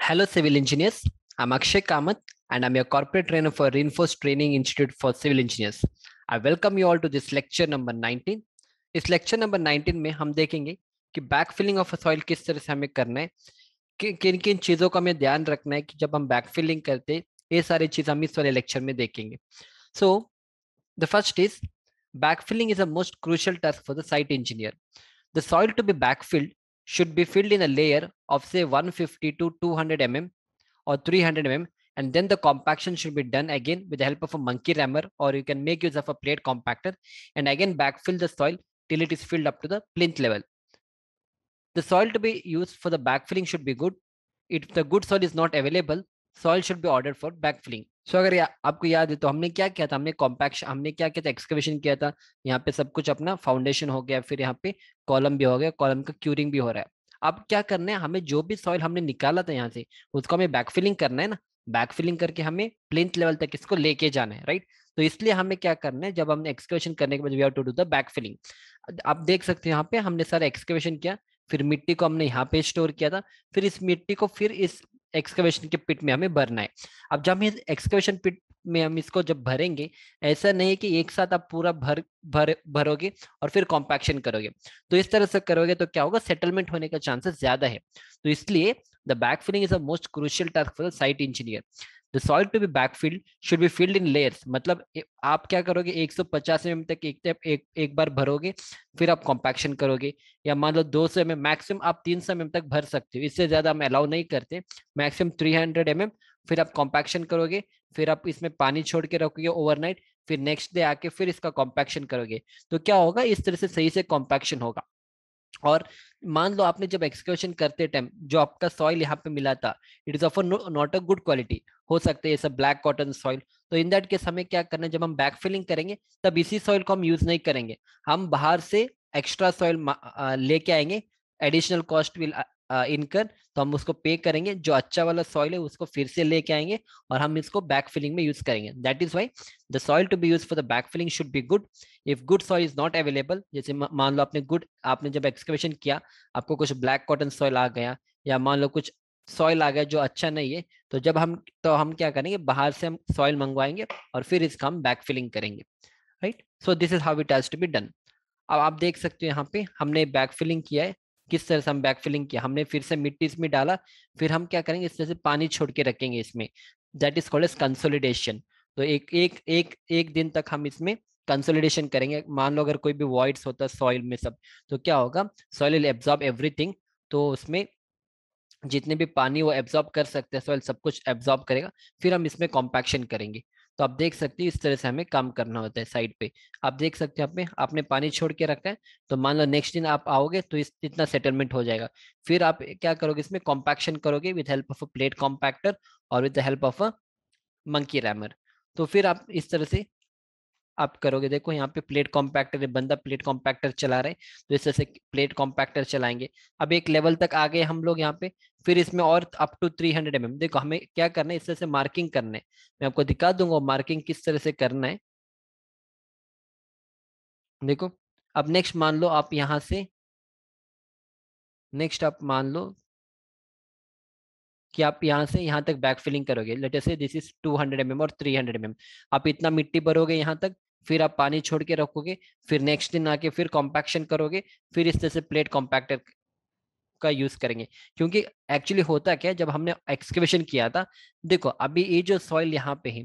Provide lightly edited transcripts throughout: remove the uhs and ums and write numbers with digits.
Hello, civil engineers. I'm Akshay Kamath, and I'm your corporate trainer for Reinforced Training Institute for Civil Engineers. I welcome you all to this lecture number 19. इस lecture number 19 में हम देखेंगे कि backfilling of soil किस तरह से हमें करना है, किन किन चीज़ों का हमें ध्यान रखना है कि जब हम बैकफिलिंग करते हैं, ये सारी चीज़ हम इस वाले लेक्चर में देखेंगे. So the first is backfilling is a most crucial task for the site engineer. The soil to be backfilled should be filled in a layer of say 150 to 200 mm or 300 mm, and then the compaction should be done again with the help of a monkey rammer, or you can make use of a plate compactor and again backfill the soil till it is filled up to the plinth level. The soil to be used for the backfilling should be good. If the good soil is not available, soil should be ordered for backfilling. So अगर आपको याद है तो हमने क्या किया था, हमने कॉम्पैक्शन, हमने क्या किया था, एक्सकवेशन किया था. यहाँ पे सब कुछ अपना फाउंडेशन हो गया, फिर यहाँ पे कॉलम भी हो गया, कॉलम का क्यूरिंग भी हो रहा है. अब क्या करना है, हमें जो भी सॉइल हमने निकाला था यहाँ से उसको हमें बैकफिलिंग करना है ना. बैकफिलिंग करके हमें प्लिंथ लेवल तक इसको लेके जाना है, राइट. तो इसलिए हमें क्या करना है, जब हमने एक्सकवेशन करने के बाद we have to do the backfilling. आप देख सकते हैं यहाँ पे हमने सारा एक्सकवेशन किया, फिर मिट्टी को हमने यहाँ पे स्टोर किया था, फिर इस मिट्टी को फिर इस एक्सकवेशन के पिट में हमें भरना है. अब जब हम इस एक्सकवेशन पिट में हम इसको जब भरेंगे, ऐसा नहीं है कि एक साथ आप पूरा भरोगे और फिर कॉम्पैक्शन करोगे. तो इस तरह से करोगे तो क्या होगा, सेटलमेंट होने का चांसेस ज्यादा है. तो इसलिए the backfilling is a most crucial task for the site engineer. The soil to be backfilled should be filled in layers. मतलब आप क्या करोगे, 150 mm तक एक बार भरोगे, फिर आप कॉम्पैक्शन करोगे. या मान लो 200 mm, मैक्सिमम आप 300 mm तक भर सकते हो, इससे ज्यादा हम अलाउ नहीं करते. Maximum 300 mm. फिर आप कॉम्पैक्शन करोगे, फिर आप इसमें पानी छोड़ के रखोगे ओवरनाइट, फिर नेक्स्ट डे आके फिर इसका कॉम्पैक्शन करोगे. तो क्या होगा, इस तरह से सही से कॉम्पैक्शन होगा. और मान लो आपने जब एक्सकवेशन करते टाइम जो आपका सॉइल यहाँ पे मिला था, it is of not a good quality, हो सकता है ये सब ब्लैक कॉटन सॉइल. तो इन दैट केस हमें क्या करना है, जब हम बैकफिलिंग करेंगे तब इसी सॉइल को हम यूज नहीं करेंगे, हम बाहर से एक्स्ट्रा सॉइल लेके आएंगे. एडिशनल कॉस्ट विल इनकर, तो हम उसको पे करेंगे. जो अच्छा वाला सॉइल है उसको फिर से लेके आएंगे और हम इसको बैकफिलिंग में यूज करेंगे. That is why the soil to be use for the backfilling should be good. If good soil is not available, जैसे मान लो आपने जब एक्सकवेशन किया, आपको कुछ ब्लैक कॉटन सॉइल आ गया, या मान लो कुछ सॉइल आ गया जो अच्छा नहीं है, तो हम क्या करेंगे, बाहर से हम सॉइल मंगवाएंगे और फिर इसका हम बैकफिलिंग करेंगे, right. So this is how it has to be done. अब आप देख सकते हो यहाँ पे हमने बैकफिलिंग किया है. किस तरह से हम बैकफिलिंग किया, हमने फिर से मिट्टी इसमें डाला, फिर हम क्या करेंगे, इस तरह से पानी छोड़ के रखेंगे इसमें. That is called as consolidation. तो एक दिन तक हम इसमें कंसोलिडेशन करेंगे. मान लो अगर कोई भी वॉइड्स होता है सॉइल में सब, तो क्या होगा, सॉइल विल एब्जॉर्ब एवरीथिंग. तो उसमें जितने भी पानी वो एब्जॉर्ब कर सकते हैं, सॉइल सब कुछ एब्जॉर्ब करेगा. फिर हम इसमें कॉम्पैक्शन करेंगे. तो आप देख सकते हैं इस तरह से हमें काम करना होता है साइड पे. आप देख सकते हैं आपने पानी छोड़ के रखा है, तो मान लो नेक्स्ट दिन आप आओगे तो इस इतना सेटलमेंट हो जाएगा. फिर आप क्या करोगे, इसमें कॉम्पैक्शन करोगे with help of a plate compactor और with the help of a monkey rammer. तो फिर आप इस तरह से आप करोगे. देखो यहाँ पे प्लेट कॉम्पैक्टर, बंदा प्लेट कॉम्पैक्टर चला रहे हैं, तो इस तरह से प्लेट कॉम्पैक्टर चलाएंगे. अब एक लेवल तक आ गए हम लोग यहाँ पे, फिर इसमें और अप टू 300 mm. देखो हमें क्या करना है, इस तरह से मार्किंग करना है. मैं आपको दिखा दूंगा मार्किंग किस तरह से करना है. देखो, अब नेक्स्ट मान लो आप यहाँ से, नेक्स्ट आप मान लो कि आप यहाँ से यहाँ तक बैकफिलिंग करोगे. लेट अस से दिस इज 200 mm और 300 mm. आप इतना मिट्टी भरोगे यहाँ तक, फिर आप पानी छोड़ के रखोगे, फिर नेक्स्ट दिन आके फिर कॉम्पैक्शन करोगे, फिर इस तरह से प्लेट कॉम्पैक्टर का यूज करेंगे. क्योंकि एक्चुअली होता क्या है, जब हमने एक्सकेवेशन किया था, देखो अभी ये जो सॉइल यहाँ पे है,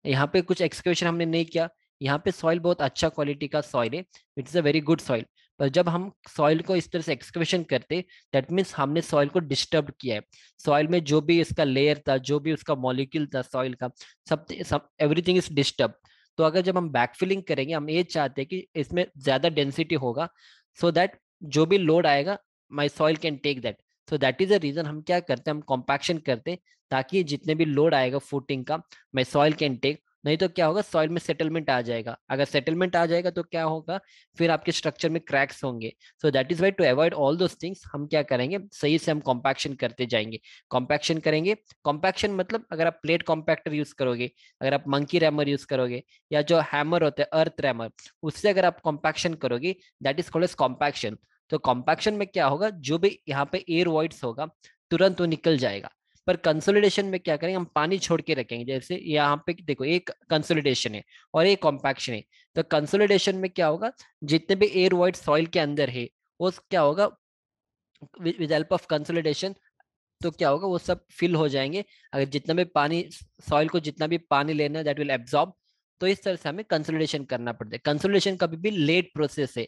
यहाँ पे कुछ एक्सकेवेशन हमने नहीं किया. यहाँ पे सॉइल बहुत अच्छा क्वालिटी का सॉइल है, it is a very good soil. पर जब हम सॉइल को इस तरह से एक्सकेवेशन करते, दैट मीन्स हमने सॉइल को डिस्टर्ब किया है. सॉइल में जो भी इसका लेयर था, जो भी उसका मॉलिक्यूल था सॉइल का, सब एवरीथिंग इज डिस्टर्ब. तो अगर जब हम बैकफिलिंग करेंगे, हम ये चाहते हैं कि इसमें ज्यादा डेंसिटी होगा, सो दैट जो भी लोड आएगा my soil can take that. So that is the reason हम क्या करते हैं, हम कॉम्पैक्शन करते हैं, ताकि जितने भी लोड आएगा फुटिंग का, माई सॉइल कैन टेक. नहीं तो क्या होगा, सॉइल में सेटलमेंट आ जाएगा. अगर सेटलमेंट आ जाएगा तो क्या होगा, फिर आपके स्ट्रक्चर में क्रैक्स होंगे. So that is why to avoid all those things, हम क्या करेंगे, सही से हम कॉम्पैक्शन करते जाएंगे. कॉम्पैक्शन करेंगे. कॉम्पैक्शन मतलब अगर आप प्लेट कॉम्पैक्टर यूज करोगे, अगर आप मंकी रैमर यूज करोगे, या जो हैमर होता है अर्थ रैमर, उससे अगर आप कॉम्पैक्शन करोगे, that is called as compaction. तो कॉम्पैक्शन में क्या होगा, जो भी यहाँ पे एयर वॉइड्स होगा तुरंत वो निकल जाएगा. पर कंसोलिडेशन में क्या करेंगे, हम पानी छोड़ के रखेंगे। जैसे यहाँ पे देखो, एक कंसोलिडेशन है और एक कॉम्पैक्शन है। तो कंसोलिडेशन में क्या होगा, जितने भी एयर वॉइड सॉइल के अंदर है वो क्या होगा, विद हेल्प ऑफ कंसोलिडेशन तो क्या होगा, वो सब फिल हो जाएंगे। अगर जितना भी पानी, सॉइल को जितना भी पानी लेना है दैट विल एब्जॉर्ब। तो इस तरह से हमें कंसोलिडेशन करना पड़ता है। कंसोलिडेशन कभी भी लेट प्रोसेस है।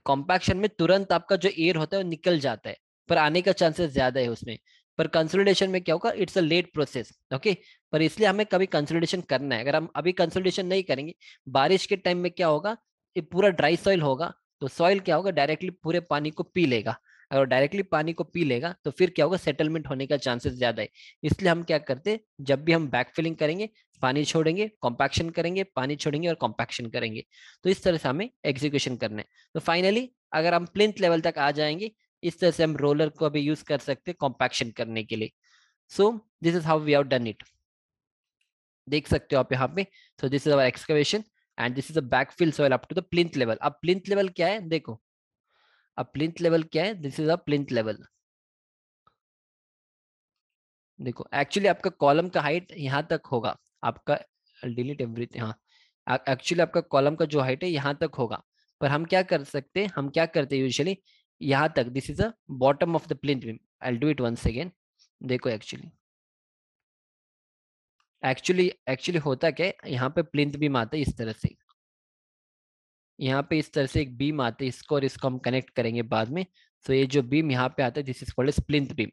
कॉम्पैक्शन में तुरंत आपका जो एयर होता है वो निकल जाता है, पर आने का चांसेस ज्यादा है उसमें। पर कंसोलिडेशन में क्या होगा, it's a late process. Okay, पर इसलिए हमें कभी कंसोलिडेशन करना है। अगर हम अभी कंसोलिडेशन नहीं करेंगे, बारिश के टाइम में क्या होगा, ये पूरा ड्राई सॉइल होगा, तो सॉइल क्या होगा, डायरेक्टली पूरे पानी को पी लेगा। अगर डायरेक्टली पानी को पी लेगा तो फिर क्या होगा, सेटलमेंट होने का चांसेस ज्यादा है। इसलिए हम क्या करते हैं, जब भी हम बैक फिलिंग करेंगे, पानी छोड़ेंगे, कॉम्पैक्शन करेंगे, पानी छोड़ेंगे और कॉम्पैक्शन करेंगे। तो इस तरह से हमें एग्जीक्यूशन करना है। तो फाइनली अगर हम प्लिंथ लेवल तक आ जाएंगे, इस तरह से हम रोलर को अभी यूज कर सकते हैं कॉम्पैक्शन करने के लिए। So this is how we have done it. देख सकते हो आप यहाँ पे। So this is our excavation and this is a backfill soil up to the plinth level. अब प्लिंथ लेवल क्या है देखो, अब प्लिंथ लेवल क्या है, this is a plinth level. देखो एक्चुअली आपका कॉलम का हाइट यहाँ तक होगा आपका, डिलीट एवरीथिंग, हाँ एक्चुअली आपका कॉलम का जो हाइट है यहाँ तक होगा। पर हम क्या कर सकते हैं, हम क्या करते हैं यूजुअली, यहाँ तक, this is a bottom of the plinth beam. I do it once again. देखो एक्चुअली एक्चुअली एक्चुअली होता क्या है, यहाँ पे प्लिंथ बीम आता है इस तरह से, यहाँ पे इस तरह से एक बीम आते है, इसको और इसको हम कनेक्ट करेंगे बाद में। तो ये जो बीम यहाँ पे आता है this is called as plinth beam.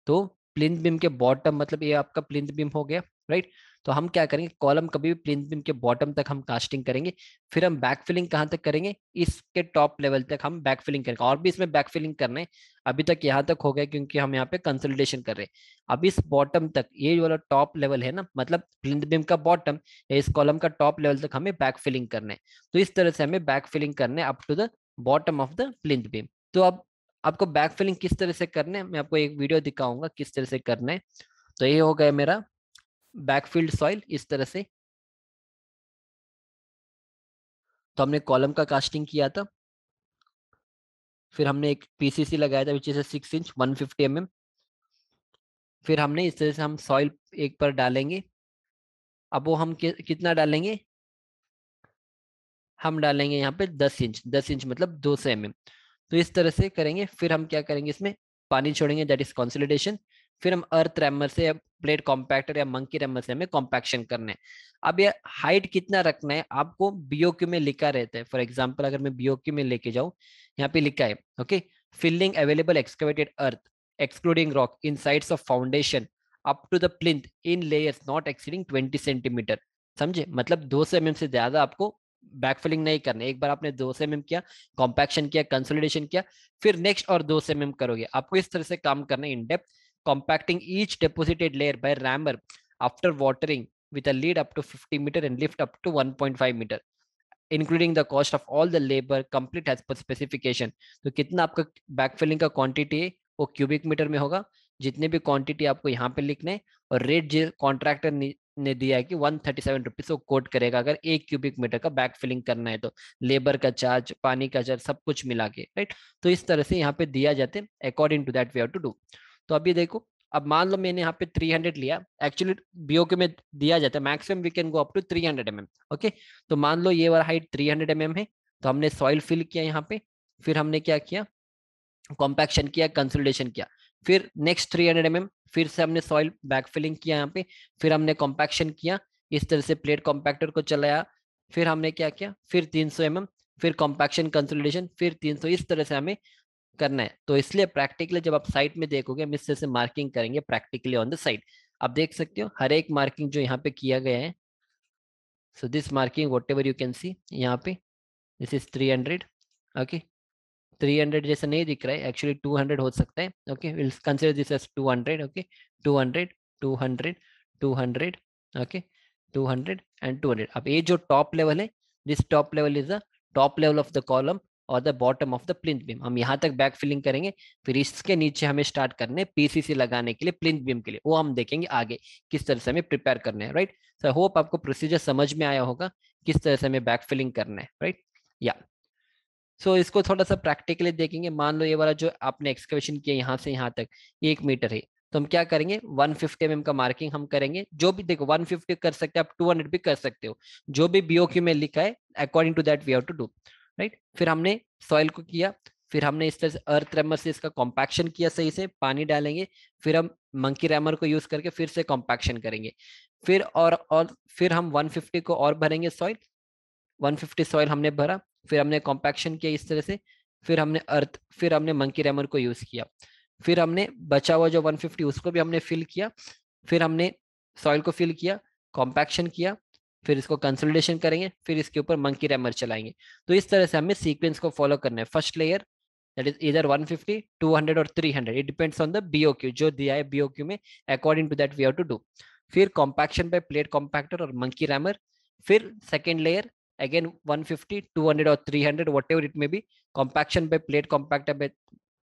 तो प्लिंथ बीम के बॉटम, मतलब ये आपका प्लिंथ बीम हो गया, राइट। तो हम क्या करेंगे, कॉलम कभी भी प्लिंथ बीम के बॉटम तक हम कास्टिंग करेंगे। फिर हम बैक फिलिंग कहाँ तक करेंगे, इसके टॉप लेवल तक हम बैक फिलिंग करेंगे। और भी इसमें बैक फिलिंग करना है, अभी तक यहाँ तक हो गया क्योंकि हम यहाँ पे कंसोलिडेशन कर रहे हैं। अब इस बॉटम तक, ये वाला टॉप लेवल है ना, मतलब प्लिंथ बीम का बॉटम, इस कॉलम का टॉप लेवल तक हमें बैक फिलिंग करना है। तो इस तरह से हमें बैक फिलिंग करना है up to the bottom of the plinth beam. तो अब आपको बैक फिलिंग किस तरह से करना है, मैं आपको एक वीडियो दिखाऊंगा किस तरह से करना है। तो ये हो गया मेरा बैकफील्ड सॉइल इस तरह से। तो हमने कॉलम का कास्टिंग किया था, फिर हमने एक पीसीसी लगाया था विच इज 6 इंच 150 mm। फिर हमने इस तरह से हम सॉइल एक पर डालेंगे। अब वो हम कितना डालेंगे, हम डालेंगे यहाँ पे 10 इंच, 10 इंच मतलब 200 mm। तो इस तरह से करेंगे। फिर हम क्या करेंगे, इसमें पानी छोड़ेंगे, दैट इज कंसोलिडेशन। फिर हम अर्थ रैमर से या प्लेट कॉम्पैक्टर या मंकी रैमर से हमें कॉम्पैक्शन करना है। अब ये हाइट कितना रखना है आपको बीओक्यू में लिखा रहता है। फॉर एग्जांपल अगर मैं बीओक्यू में लेके जाऊँ, यहाँ पे लिखा है okay, filling available excavated earth excluding rock in sides of foundation up to the plinth in layers not exceeding 20 centimetre. समझे, मतलब 200 mm से ज्यादा आपको बैकफिलिंग नहीं करना है। एक बार आपने 200 mm किया, कॉम्पैक्शन किया, कंसोलिडेशन किया, फिर नेक्स्ट और 200 mm करोगे। आपको इस तरह से काम करना है, in depth compacting each deposited layer by rammer after watering with a lead up to 50 meter and lift up to 1.5 meter including the cost of all the labor complete as per specification। तो कितना आपका backfilling का quantity है वो cubic metre में होगा। जितने भी क्वांटिटी आपको यहाँ पे लिखना है, और रेट जो कॉन्ट्रैक्टर ने दिया है कि 137 रुपीज वो कोट करेगा अगर 1 क्यूबिक मीटर का बैक फिलिंग करना है। तो लेबर का चार्ज, पानी का चार्ज, सब कुछ मिला के, राइट। तो इस तरह से यहाँ पे दिया जाते हैं, according to that we have to do. तो अभी देखो, अब मान लो मैंने यहाँ पे 300 लिया, एक्चुअली बीओके में दिया जाता है maximum we can go up to 300 mm। Okay, तो मान लो ये वाला हाइट 300 mm है। तो हमने सॉइल फिल किया यहाँ पे, फिर हमने क्या किया, कॉम्पैक्शन किया, कंसोलिडेशन किया। फिर नेक्स्ट 300 mm फिर से हमने सॉइल बैक फिलिंग किया यहाँ पे, फिर हमने कॉम्पैक्शन किया, इस तरह से प्लेट कॉम्पैक्टर को चलाया। फिर हमने क्या किया, फिर 300 mm, फिर कॉम्पैक्शन कंसोलिडेशन, फिर 300, इस तरह से हमें करना है। तो इसलिए प्रैक्टिकली जब आप साइट में देखोगे, हम इस तरह से मार्किंग करेंगे प्रैक्टिकली ऑन द साइट। आप देख सकते हो हर एक मार्किंग जो यहाँ पे किया गया है। So this marking what ever you can see यहाँ पे, दिस इज 300। ओके, 300 जैसा नहीं दिख रहा है, एक्चुअली 200 हो सकता है। Okay, will consider this as 200। Okay, 200, 200, 200, okay, 200 and 200। अब ये जो टॉप लेवल है, this top level is the top level of the column और the bottom of the plinth beam. हम यहाँ तक बैक फिलिंग करेंगे, फिर इसके नीचे हमें स्टार्ट करने पीसीसी लगाने के लिए, प्लिंथ बीम के लिए। वो हम देखेंगे आगे किस तरह से हमें प्रिपेयर करना है, राइट। सो होप आपको प्रोसीजर समझ में आया होगा किस तरह से हमें बैक फिलिंग करना है, राइट। या इसको थोड़ा सा प्रैक्टिकली देखेंगे। मान लो ये वाला जो आपने एक्सकवेशन किया यहाँ से यहाँ तक 1 मीटर है, तो हम क्या करेंगे, 150 mm का मार्किंग हम करेंगे। जो भी देखो 150 कर सकते हो आप, 200 भी कर सकते हो, जो भी बीओक्यू में लिखा है according to that we have to do, right. फिर हमने सॉइल को किया, फिर हमने इस तरह से अर्थ रैमर से इसका कॉम्पैक्शन किया, सही से पानी डालेंगे, फिर हम मंकी रैमर को यूज करके फिर से कॉम्पैक्शन करेंगे, फिर और फिर हम 150 को और भरेंगे सॉइल, 150 सॉइल हमने भरा, फिर हमने कॉम्पैक्शन किया इस तरह से, फिर हमने मंकी रैमर को यूज किया, फिर हमने बचा हुआ जो 150 उसको भी हमने फिल किया, फिर हमने सॉइल को फिल किया, कॉम्पैक्शन किया, फिर इसको कंसोलिडेशन करेंगे, फिर इसके ऊपर मंकी रैमर चलाएंगे। तो इस तरह से हमें सीक्वेंस को फॉलो करना है। फर्स्ट लेयर दैट इज इधर 150, 200 और 300, it depends on the BOQ जो दिया है बीओक्यू में, according to that we have to do. फिर कॉम्पैक्शन बाय प्लेट कॉम्पैक्टर और मंकी रैमर, फिर सेकेंड लेयर अगेन 150, 200 और 300 whatever it may be, compaction by plate compactor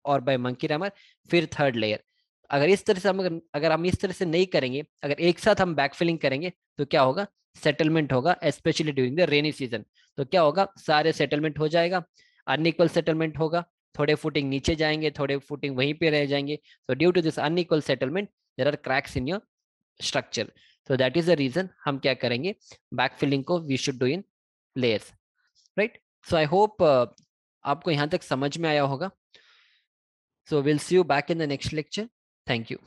और by monkey rammer, फिर थर्ड लेयर। अगर इस तरह से हम अगर हम इस तरह से नहीं करेंगे, अगर एक साथ हम बैकफिलिंग करेंगे तो क्या होगा, सेटलमेंट होगा, specially during the rainy season. तो क्या होगा, सारे सेटलमेंट हो जाएगा, अनइक्वल सेटलमेंट होगा, थोड़े फुटिंग नीचे जाएंगे, थोड़े फुटिंग वहीं पे रह जाएंगे। तो due to this unequal settlement there are cracks in your structure. तो दैट इज द रीजन हम क्या करेंगे, बैकफिलिंग को we should do in layers, right. So I hope आपको यहाँ तक समझ में आया होगा। So will see you back in the next lecture. Thank you.